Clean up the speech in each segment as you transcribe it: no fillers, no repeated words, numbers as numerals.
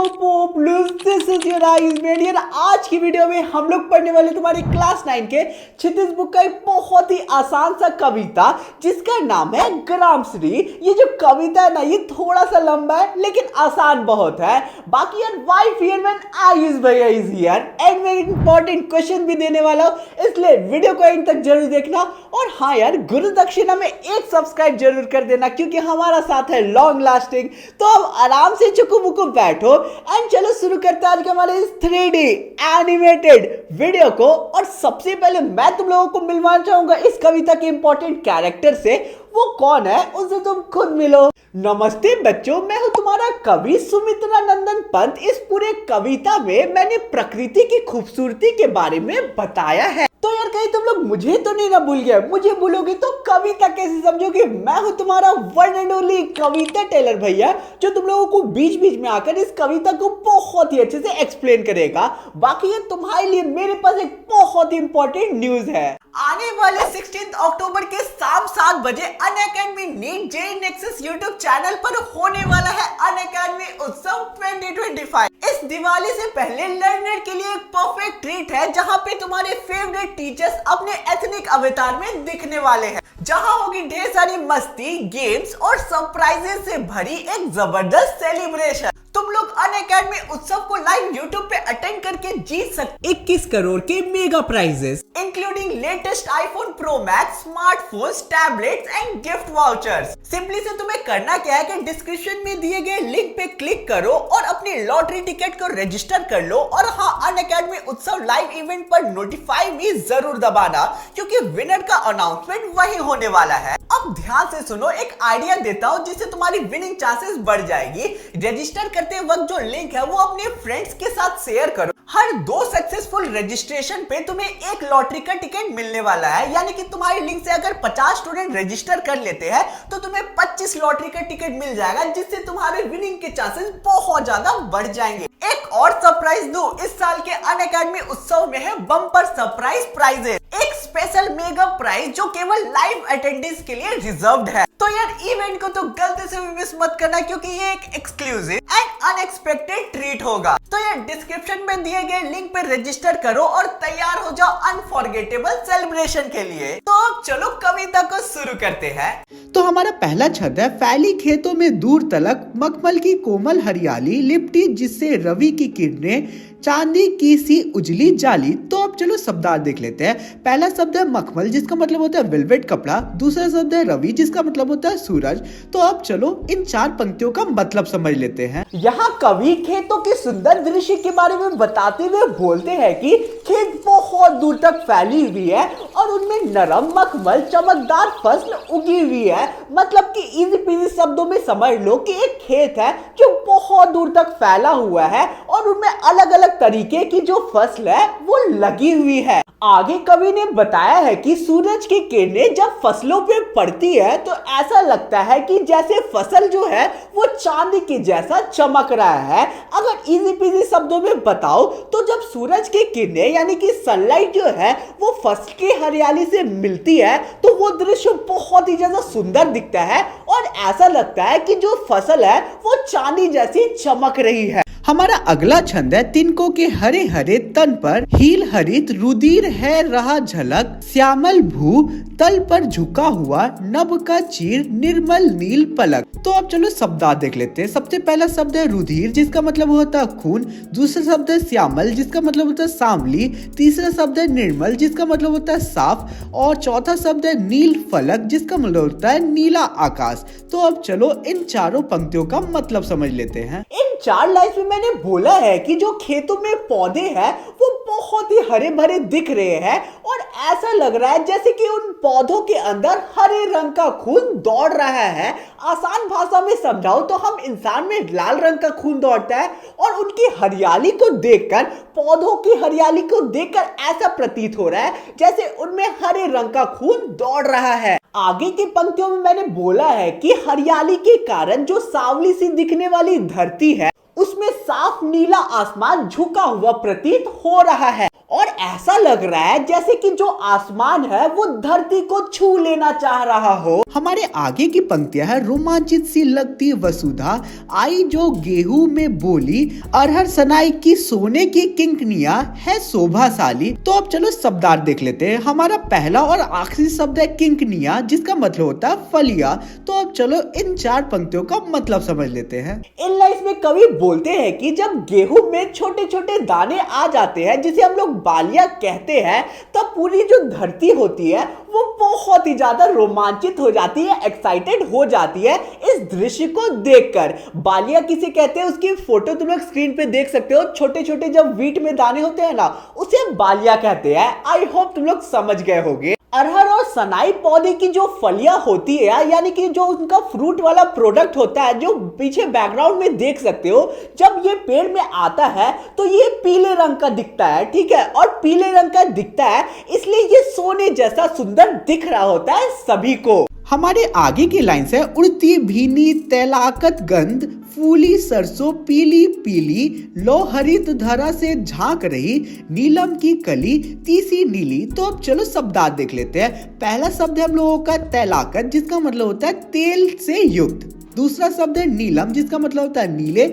Hello पॉपुलर्स, this is your eyes median. आज की video में हम लोग पढ़ने वाले तुम्हारे क्लास 9 के क्षितिज बुक का एक बहुत ही आसान सा कविता जिसका नाम है ग्रामश्री। ये जो कविता है ना, ये थोड़ा सा लंबा है लेकिन आसान बहुत है। बाकी यार वाई फियर व्हेन आयुष भैया इज हियर एंड मैं इंपॉर्टेंट क्वेश्चन भी देने वाला हूँ, इसलिए वीडियो को एंड तक जरूर देखना। और हाँ यार, गुरु दक्षिणा में एक सब्सक्राइब जरूर कर देना क्योंकि हमारा साथ है लॉन्ग लास्टिंग। तो अब आराम से चुकू बुकू बैठो एंड चलो शुरू करते हैं आज के हमारे इस 3D एनिमेटेड वीडियो को। और सबसे पहले मैं तुम लोगों को मिलवाना चाहूंगा इस कविता के इंपॉर्टेंट कैरेक्टर से। वो कौन है उनसे तुम खुद मिलो। नमस्ते बच्चों, मैं हूं तुम्हारा कवि सुमित्रा नंदन पंत। इस पूरे कविता में मैंने प्रकृति की खूबसूरती के बारे में बताया है। तो यार कहीं तुम लोग मुझे तो नहीं ना भूल गए? मुझे भूलोगे तो कविता कैसे समझोगे? मैं हूं तुम्हारा one and only Kavita tailor भैया, जो तुम लोगों को बीच बीच में आकर इस कविता को बहुत ही अच्छे से एक्सप्लेन करेगा। बाकी ये तुम्हारे लिए मेरे पास एक बहुत ही इंपॉर्टेंट न्यूज है। आने वाले 16 अक्टूबर के शाम 7 बजे Unacademy NEET JEE Nexus YouTube channel पर होने वाला है अनअकैडमी उत्सव 2025। इस दिवाली से पहले लर्नर के लिए एक परफेक्ट ट्रीट है जहां पे तुम्हारे फेवरेट टीचर्स अपने एथनिक अवतार में दिखने वाले हैं, जहां होगी ढेर सारी मस्ती, गेम्स और सरप्राइजेस से भरी एक जबरदस्त सेलिब्रेशन। तुम लोग अनअकैडमी उत्सव को लाइव यूट्यूब पे अटेंड करके जीत सकते 21 करोड़ के mega prizes including latest iPhone pro max, smartphones, tablets and gift vouchers. Simply से तुम्हें करना क्या है कि डिस्क्रिप्शन में दिए गए लिंक पे क्लिक करो और अपनी लॉटरी टिकट को रजिस्टर कर लो। और हाँ, अनअकैडमी उत्सव लाइव इवेंट पर नोटिफाई भी जरूर दबाना क्योंकि विनर का अनाउंसमेंट वही होने वाला है। अब ध्यान से सुनो, एक आइडिया देता हूँ जिससे तुम्हारी विनिंग चांसेस बढ़ जाएगी। रजिस्टर करते वक्त जो लिंक है वो अपने फ्रेंड्स के साथ शेयर करो। हर 2 सक्सेसफुल रजिस्ट्रेशन पे तुम्हें एक लॉटरी का टिकट मिलने वाला है, यानी कि तुम्हारी लिंक से अगर 50 स्टूडेंट रजिस्टर कर लेते हैं तो तुम्हें 25 लॉटरी का टिकट मिल जाएगा, जिससे तुम्हारे विनिंग के चांसेस बहुत ज्यादा बढ़ जाएंगे। एक और सरप्राइज दो, इस साल के अनअकैडमी उत्सव में है बम्पर सरप्राइज प्राइजेस, एक स्पेशल मेगा प्राइज जो केवल लाइव अटेंडेंस के लिए रिजर्व्ड है। तो यार इवेंट को तो गलती से भी मिस मत करना क्योंकि ये एक एक्सक्लूसिव एंड अनएक्सपेक्टेड ट्रीट होगा। तो यार डिस्क्रिप्शन में दिए गए लिंक पे रजिस्टर करो और तैयार हो जाओ अनफॉरगेटेबल सेलिब्रेशन के लिए। तो अब चलो कविता को शुरू करते हैं। तो हमारा पहला छंद है, फैली खेतों में दूर तलक मखमल की कोमल हरियाली लिपटी जिससे रवि की किरणें चांदी की सी उजली जाली। तो अब चलो शब्दार्थ देख लेते हैं। पहला शब्द है मखमल जिसका मतलब होता है वेलवेट कपड़ा। दूसरा शब्द है रवि जिसका मतलब होता है सूरज। तो अब चलो इन 4 पंक्तियों का मतलब समझ लेते हैं। यहाँ कवि खेतों के सुंदर दृश्य के बारे में बताते हुए बोलते हैं कि खेत बहुत दूर तक फैली हुई है और उनमें नरम मखमल चमकदार फसल उगी हुई है। मतलब कि इजी पीजी शब्दों में समझ लो कि एक खेत है जो बहुत दूर तक फैला हुआ है और उनमें अलग अलग तरीके की जो फसल है वो लगी हुई है। आगे कवि ने बताया है कि सूरज की किरणें जब फसलों पे पड़ती है तो ऐसा लगता है कि जैसे फसल जो है वो चांदी के जैसा चमक रहा है। अगर इजी पीजी शब्दों में बताओ तो जब सूरज की किरणें यानी कि सनलाइट जो है वो फसल की हरियाली से मिलती है तो वो दृश्य बहुत ही ज्यादा सुंदर दिखता है और ऐसा लगता है कि जो फसल है वो चांदी जैसी चमक रही है। हमारा अगला छंद है, तिनकों के हरे हरे तन पर हील हरित रुधिर है रहा झलक, श्यामल भू तल पर झुका हुआ नभ का चीर निर्मल नील पलक। तो अब चलो शब्दार्थ देख लेते हैं। सबसे पहला शब्द है रुधिर जिसका मतलब होता है खून। दूसरा शब्द है श्यामल जिसका मतलब होता है सांवली। तीसरा शब्द है निर्मल जिसका मतलब होता है साफ। और चौथा शब्द है नील फलक जिसका मतलब होता है नीला आकाश। तो अब चलो इन चारों पंक्तियों का मतलब समझ लेते हैं। इन 4 लाइन्स में मैंने बोला है कि जो खेतों में पौधे हैं वो बहुत ही हरे भरे दिख रहे हैं और ऐसा लग रहा है जैसे कि उन पौधों के अंदर हरे रंग का खून दौड़ रहा है। आसान भाषा में समझाओ तो हम इंसान में लाल रंग का खून दौड़ता है और उनकी हरियाली को देखकर, पौधों की हरियाली को देखकर ऐसा प्रतीत हो रहा है जैसे उनमें हरे रंग का खून दौड़ रहा है। आगे की पंक्तियों में मैंने बोला है कि हरियाली के कारण जो सांवली सी दिखने वाली धरती है उसमें साफ नीला आसमान झुका हुआ प्रतीत हो रहा है और ऐसा लग रहा है जैसे कि जो आसमान है वो धरती को छू लेना चाह रहा हो। हमारे आगे की पंक्तियां है, रोमांचित सी लगती वसुधा आई जो गेहूं में बोली, अरहर सनाई की सोने की किंकनिया है शोभाशाली। तो अब चलो शब्दार्थ देख लेते हैं। हमारा पहला और आखिरी शब्द है किंकनिया, जिसका मतलब होता है फलिया। तो अब चलो इन 4 पंक्तियों का मतलब समझ लेते हैं। इन लाइन्स में कवि बोलते हैं कि जब गेहूं में छोटे छोटे दाने आ जाते हैं, जिसे हम लोग बालियां कहते हैं, तब पूरी जो धरती होती है वो बहुत ही ज्यादा रोमांचित हो जाती है, एक्साइटेड हो जाती है इस दृश्य को देखकर। बालियां किसे कहते हैं उसकी फोटो तुम लोग स्क्रीन पे देख सकते हो। छोटे छोटे जब वीट में दाने होते हैं ना, उसे बालियां कहते हैं। आई होप तुम लोग समझ गए होंगे। अरहर और सनाई पौधे की जो फलियां होती है, यानी कि जो उनका फ्रूट वाला प्रोडक्ट होता है, जो पीछे बैकग्राउंड में देख सकते हो, जब ये पेड़ में आता है तो ये पीले रंग का दिखता है, ठीक है। और पीले रंग का दिखता है इसलिए ये सोने जैसा सुंदर दिख रहा होता है सभी को। हमारे आगे की लाइन है, उड़ती भीनी तैलाकत गंध, फूली सरसों पीली पीली, लो हरित धरा से झांक रही, नीलम की कली तीसी नीली। तो अब चलो शब्दार्थ देख लेते हैं। पहला शब्द है हम लोगों का तैलाकत, जिसका मतलब होता है तेल से युक्त। दूसरा शब्द है नीलम, जिसका मतलब होता है नीले।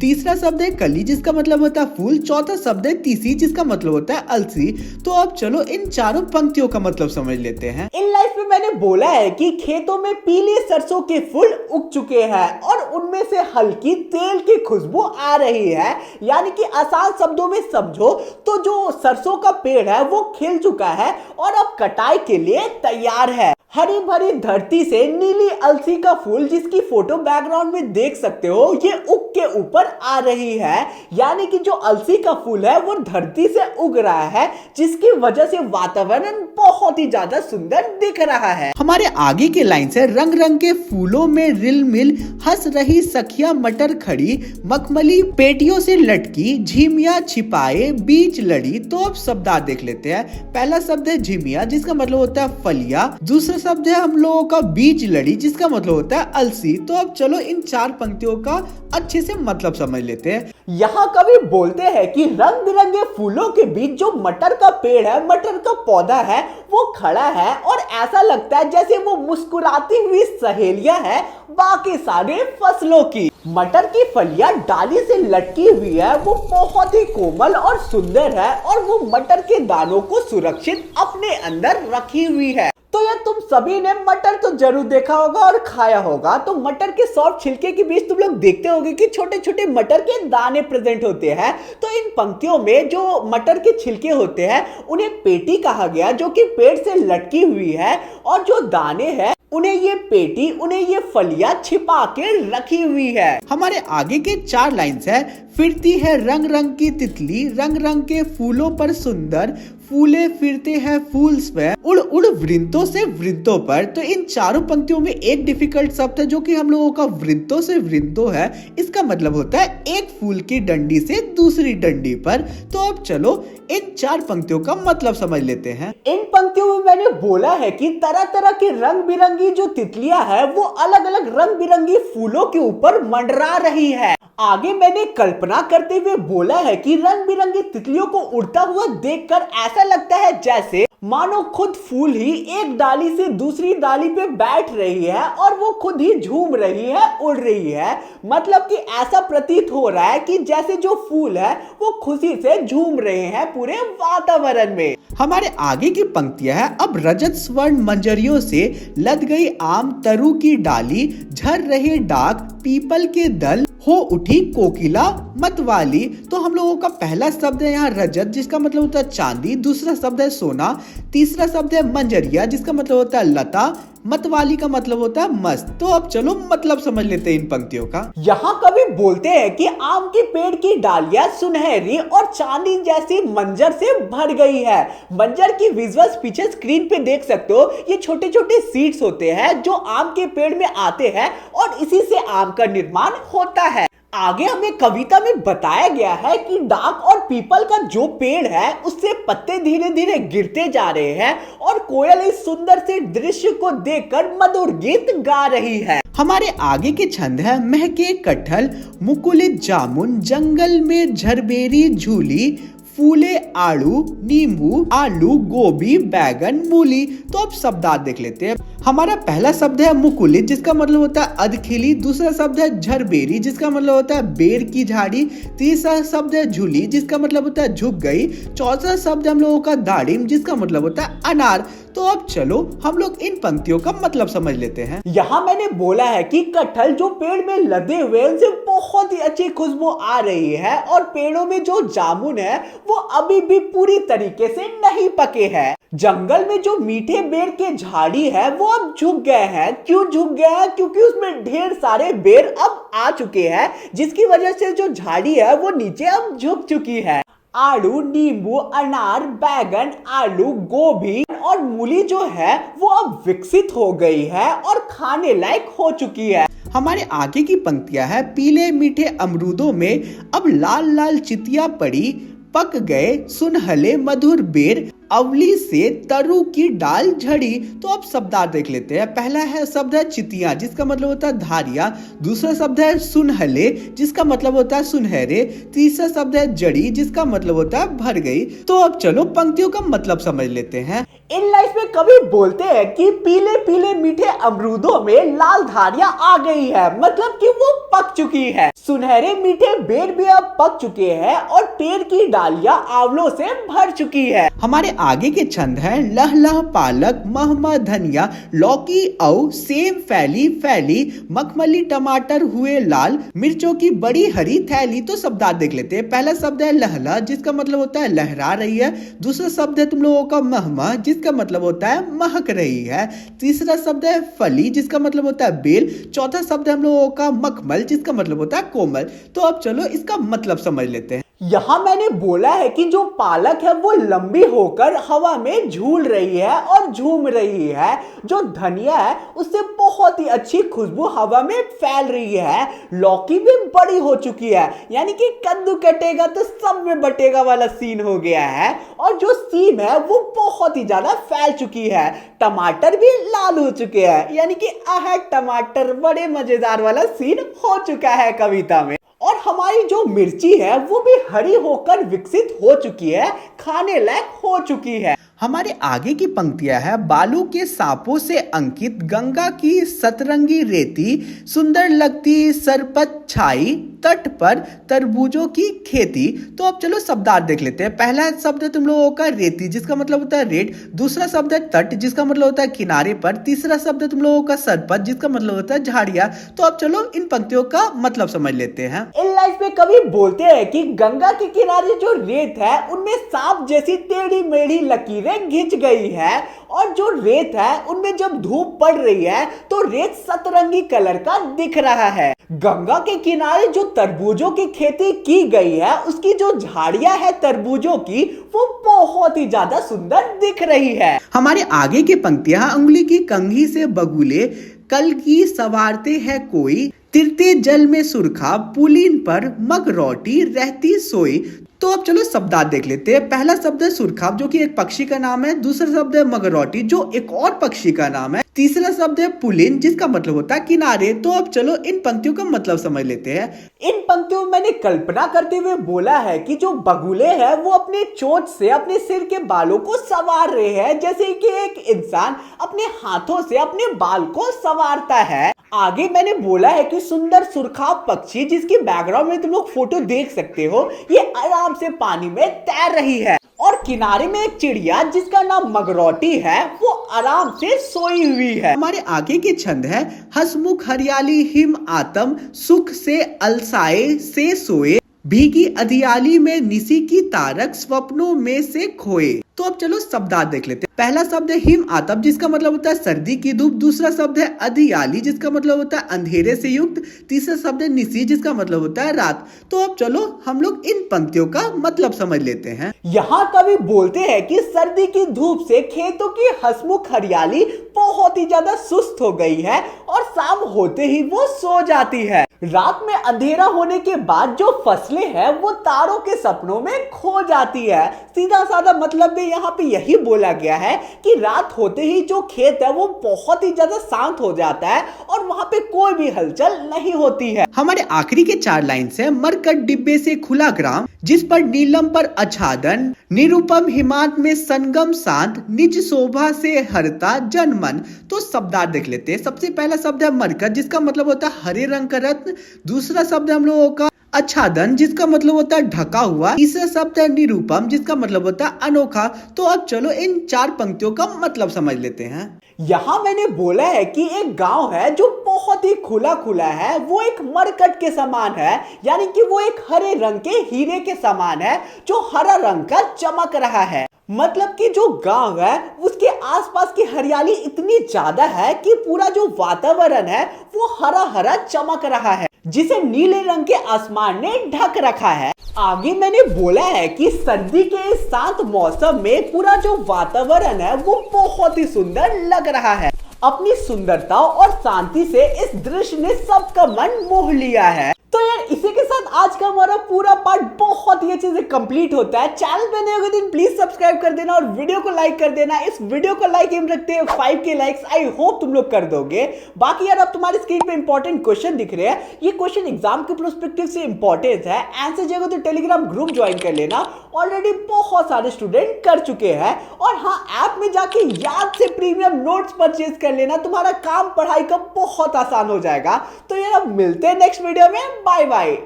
तीसरा शब्द है कली, जिसका मतलब होता है फूल। चौथा शब्द है तीसी, जिसका मतलब होता है अलसी। तो अब चलो इन 4 पंक्तियों का मतलब समझ लेते हैं। इन लाइफ में मैंने बोला है कि खेतों में पीले सरसों के फूल उग चुके हैं और उनमें से हल्की तेल की खुशबू आ रही है। यानी कि आसान शब्दों में समझो तो जो सरसों का पेड़ है वो खिल चुका है और अब कटाई के लिए तैयार है। हरी भरी धरती से नीली अलसी का फूल, जिसकी फोटो बैकग्राउंड में देख सकते हो, ये उग के ऊपर आ रही है। यानी कि जो अलसी का फूल है वो धरती से उग रहा है, जिसकी वजह से वातावरण बहुत ही ज्यादा सुंदर दिख रहा है। हमारे आगे के लाइन से, रंग रंग के फूलों में रिल मिल हंस रही सखिया मटर खड़ी, मखमली पेटियों से लटकी, झिमिया छिपाए बीच लड़ी। तो अब शब्दार्थ देख लेते हैं। पहला शब्द है झिमिया, जिसका मतलब होता है फलिया। दूसरा शब्द है हम लोगों का बीज लड़ी, जिसका मतलब होता है अलसी। तो अब चलो इन 4 पंक्तियों का अच्छे से मतलब समझ लेते हैं। यहाँ कवि बोलते हैं कि रंग बिरंगे फूलों के बीच जो मटर का पेड़ है, मटर का पौधा है, वो खड़ा है और ऐसा लगता है जैसे वो मुस्कुराती हुई सहेलियां हैं बाकी सारे फसलों की। मटर की फलियां डाली से लटकी हुई है, वो बहुत ही कोमल और सुंदर है और वो मटर के दानों को सुरक्षित अपने अंदर रखी हुई है। तो यार तुम सभी ने मटर तो जरूर देखा होगा और खाया होगा। तो मटर के सॉफ्ट छिलके के बीच तुम लोग देखते होगे कि छोटे छोटे मटर के दाने प्रेजेंट होते हैं। तो इन पंक्तियों में जो मटर के छिलके होते हैं उन्हें पेटी कहा गया, जो कि पेड़ से लटकी हुई है, और जो दाने हैं उन्हें ये पेटी, उन्हें ये फलियां छिपा के रखी हुई है। हमारे आगे के 4 लाइन्स है, फिरती है रंग रंग की तितली, रंग रंग के फूलों पर सुंदर, फूले फिरते हैं फूल पे, उड़ उड़ वृंतों से वृंतों पर। तो इन 4 पंक्तियों में एक डिफिकल्ट शब्द है, जो कि हम लोगों का वृंतों से वृंतों है। इसका मतलब होता है एक फूल की डंडी से दूसरी डंडी पर। तो अब चलो इन 4 पंक्तियों का मतलब समझ लेते हैं। इन पंक्तियों में मैंने बोला है कि तरह तरह की रंग बिरंगी जो तितलियां है वो अलग अलग रंग बिरंगी फूलों के ऊपर मंडरा रही है। आगे मैंने कल्पना करते हुए बोला है कि रंग बिरंगी तितलियों को उड़ता हुआ देखकर ऐसा लगता है जैसे मानो खुद फूल ही एक डाली से दूसरी डाली पे बैठ रही है और वो खुद ही झूम रही है, उड़ रही है। मतलब कि ऐसा प्रतीत हो रहा है कि जैसे जो फूल है वो खुशी से झूम रहे हैं पूरे वातावरण में। हमारे आगे की पंक्तियां है, अब रजत स्वर्ण मंजरियों से लद गई आम तरु की डाली, झर रहे डाक पीपल के दल, हो उठी कोकिला मतवाली। तो हम लोगों का पहला शब्द है यहाँ रजत, जिसका मतलब होता है चांदी। दूसरा शब्द है सोना। तीसरा शब्द है मंजरिया, जिसका मतलब होता है लता। मतवाली का मतलब होता है मस्त। तो अब चलो मतलब समझ लेते हैं इन पंक्तियों का। यहाँ कवि बोलते हैं कि आम के पेड़ की डालियां सुनहरी और चांदी जैसी मंजर से भर गई है। मंजर की विजुअल्स पीछे स्क्रीन पे देख सकते हो। ये छोटे छोटे सीड्स होते हैं जो आम के पेड़ में आते हैं और इसी से आम का निर्माण होता है। आगे हमें कविता में बताया गया है कि डाक और पीपल का जो पेड़ है उससे पत्ते धीरे धीरे गिरते जा रहे हैं और कोयल इस सुंदर से दृश्य को देखकर मधुर गीत गा रही है। हमारे आगे के छंद है, महके कटहल मुकुलित जामुन, जंगल में झरबेरी झूली, फूले आड़ू, नींबू, आलू, गोभी, बैगन, मूली। तो अब शब्दार्थ देख लेते हैं। हमारा पहला शब्द है मुकुलित, जिसका मतलब होता है अधखिली। दूसरा शब्द है झरबेरी, जिसका मतलब होता है बेर की झाड़ी। तीसरा शब्द है झुली, जिसका मतलब होता है झुक गई। चौथा शब्द हम लोगों का दाड़िम, जिसका मतलब होता है अनार। तो अब चलो हम लोग इन पंक्तियों का मतलब समझ लेते हैं। यहाँ मैंने बोला है कि कटहल जो पेड़ में लदे हुए उनसे बहुत ही अच्छी खुशबू आ रही है, और पेड़ों में जो जामुन है वो अभी भी पूरी तरीके से नहीं पके हैं। जंगल में जो मीठे बेर के झाड़ी है वो अब झुक गए हैं। क्यों झुक गए हैं? क्योंकि उसमें ढेर सारे बेर अब आ चुके हैं, जिसकी वजह से जो झाड़ी है वो नीचे अब झुक चुकी है। आड़ू, नींबू, अनार, बैगन, आलू, गोभी और मूली जो है वो अब विकसित हो गई है और खाने लायक हो चुकी है। हमारे आगे की पंक्तियां है, पीले मीठे अमरूदों में अब लाल लाल चितिया पड़ी, पक गए सुनहले मधुर बेर, अवली से तरु की डाल झड़ी। तो अब शब्दार्थ देख लेते हैं। पहला है शब्द है चितिया, जिसका मतलब होता है धारिया। दूसरा शब्द है सुनहले, जिसका मतलब होता है सुनहरे। तीसरा शब्द है जड़ी, जिसका मतलब होता है भर गई। तो अब चलो पंक्तियों का मतलब समझ लेते हैं। इन लाइफ में कभी बोलते हैं कि पीले पीले मीठे अमरूदों में लाल धारियां आ गई है, मतलब कि वो पक चुकी है। सुनहरे मीठे बेर भी अब पक चुके हैं और पेड़ की डालियां आंवलों से भर चुकी है। हमारे आगे के छंद है, लह लह पालक, मह मह धनिया, लौकी औ सेब फैली फैली, मखमली टमाटर हुए लाल, मिर्चों की बड़ी हरी थैली। तो शब्दार्थ देख लेते हैं। पहला शब्द है लहला, जिसका मतलब होता है लहरा रही है। दूसरा शब्द है तुम लोगों का महमा, जिसका मतलब होता है महक रही है। तीसरा शब्द है फली, जिसका मतलब होता है बेल। चौथा शब्द है हम लोगों का मखमल, जिसका मतलब होता है कोमल। तो अब चलो इसका मतलब समझ लेते हैं। यहाँ मैंने बोला है कि जो पालक है वो लंबी होकर हवा में झूल रही है और झूम रही है। जो धनिया है उससे बहुत ही अच्छी खुशबू हवा में फैल रही है। लौकी भी बड़ी हो चुकी है, यानी कि कद्दू कटेगा तो सब में बटेगा वाला सीन हो गया है। और जो सीम है वो बहुत ही ज्यादा फैल चुकी है। टमाटर भी लाल हो चुके हैं, यानी कि आह टमाटर, बड़े मजेदार वाला सीन हो चुका है कविता में। और हमारी जो मिर्ची है वो भी हरी होकर विकसित हो चुकी है, खाने लायक हो चुकी है। हमारे आगे की पंक्तियां है, बालू के सांपों से अंकित गंगा की सतरंगी रेती, सुंदर लगती सरपत छाई, तट पर तरबूजों की खेती। तो अब चलो शब्दार्थ देख लेते हैं। पहला शब्द है तुम लोगों का रेती, जिसका मतलब होता है रेत। दूसरा शब्द है तट, जिसका मतलब होता है किनारे पर। तीसरा शब्द है तुम लोगों का सरपत, जिसका मतलब होता है झाड़ियां। तो अब चलो इन पंक्तियों का मतलब समझ लेते हैं। इन लाइफ में कभी बोलते हैं कि गंगा के किनारे जो रेत है उनमें सांप जैसी टेढ़ी मेढ़ी लकीरें घिंच गई है, और जो रेत है उनमें जब धूप पड़ रही है तो रेत सतरंगी कलर का दिख रहा है। गंगा के किनारे जो तरबूजों की खेती की गई है उसकी जो झाड़ियां है तरबूजों की वो बहुत ही ज्यादा सुंदर दिख रही है। हमारे आगे की पंक्तियां, उंगली की कंघी से बगुले कल की सवारते हैं कोई, तिरते जल में सुरखा पुलिन पर मगरौटी रहती सोई। तो अब चलो शब्दार्थ देख लेते हैं। पहला शब्द है सुरखाब, जो कि एक पक्षी का नाम है। दूसरा शब्द है मगरौटी, जो एक और पक्षी का नाम है। तीसरा शब्द है पुलिन, जिसका मतलब होता है किनारे। तो अब चलो इन पंक्तियों का मतलब समझ लेते हैं। इन पंक्तियों में मैंने कल्पना करते हुए बोला है कि जो बगुले हैं वो अपने चोंच से अपने सिर के बालों को संवार रहे हैं, जैसे कि एक इंसान अपने हाथों से अपने बाल को संवारता है। आगे मैंने बोला है कि सुंदर सुरखाब पक्षी, जिसकी बैकग्राउंड में तुम लोग फोटो देख सकते हो, ये आराम से पानी में तैर रही है। और किनारे में एक चिड़िया जिसका नाम मगरौटी है वो आराम से सोई हुई है। हमारे आगे के छंद है, हसमुख हरियाली हिम आतम, सुख से अलसाए से सोए, भीगी अधियाली में निसी की तारक, स्वप्नों में से खोए। तो अब चलो शब्दार्थ देख लेते हैं। पहला शब्द है हिम आतप, जिसका मतलब होता है सर्दी की धूप। दूसरा शब्द है अधियाली, जिसका मतलब होता है अंधेरे से युक्त। तीसरा शब्द है निसी, जिसका मतलब होता है रात। तो अब चलो हम लोग इन पंक्तियों का मतलब समझ लेते हैं। यहाँ कवि बोलते हैं कि सर्दी की धूप से खेतों की हसमुख हरियाली बहुत ही ज्यादा सुस्त हो गई है और शाम होते ही वो सो जाती है। रात में अंधेरा होने के बाद जो फसलें हैं वो तारों के सपनों में खो जाती है। सीधा साधा मतलब में यहाँ पे यही बोला गया है कि रात होते ही जो खेत है वो बहुत ही ज्यादा शांत हो जाता है और वहां पे कोई भी हलचल नहीं होती है। हमारे आखिरी के 4 लाइन है, मरकट डिब्बे से खुला ग्राम, जिस पर नीलम पर आच्छादन, निरुपम हिमांत में संगम शांत, निज शोभा से हरता जनमन। तो शब्दार्थ देख लेते हैं। सबसे पहला शब्द है मरकट, जिसका मतलब होता है हरे रंग का रत्न। दूसरा शब्द हम लोगों का आच्छादन, जिसका मतलब होता है ढका हुआ। तीसरा शब्द है निरूपम, जिसका मतलब होता है अनोखा। तो अब चलो इन 4 पंक्तियों का मतलब समझ लेते हैं। यहाँ मैंने बोला है कि एक गांव है जो बहुत ही खुला खुला है, वो एक मरकट के समान है, यानी कि वो एक हरे रंग के हीरे के समान है जो हरा रंग का चमक रहा है। मतलब कि जो गांव है उसके आसपास की हरियाली इतनी ज्यादा है कि पूरा जो वातावरण है वो हरा हरा चमक रहा है, जिसे नीले रंग के आसमान ने ढक रखा है। आगे मैंने बोला है कि सर्दी के इस शांत मौसम में पूरा जो वातावरण है वो बहुत ही सुंदर लग रहा है। अपनी सुंदरता और शांति से इस दृश्य ने सबका मन मोह लिया है। तो यार इसी के साथ आज का हमारा पूरा पार्ट बहुत ही अच्छे से कंप्लीट होता है। चैनल पे नए हो तो प्लीज सब्सक्राइब कर देना और वीडियो को लाइक कर देना। इस वीडियो को लाइक एम रखते हैं 5K लाइक्स। आई होप तुम लोग कर दोगे। बाकी यार अब तुम्हारी स्क्रीन पे इंपॉर्टेंट क्वेश्चन दिख रहे हैं, ये क्वेश्चन एग्जाम के प्रोस्पेक्टिव से इंपॉर्टेंट है। आंसर चाहिए तो टेलीग्राम ग्रुप ज्वाइन कर लेना। ऑलरेडी बहुत सारे स्टूडेंट कर चुके हैं। और हाँ, ऐप में जाके याद से प्रीमियम नोट्स परचेज कर लेना, तुम्हारा काम पढ़ाई का बहुत आसान हो जाएगा। तो यार अब मिलते हैं नेक्स्ट वीडियो में। Bye bye.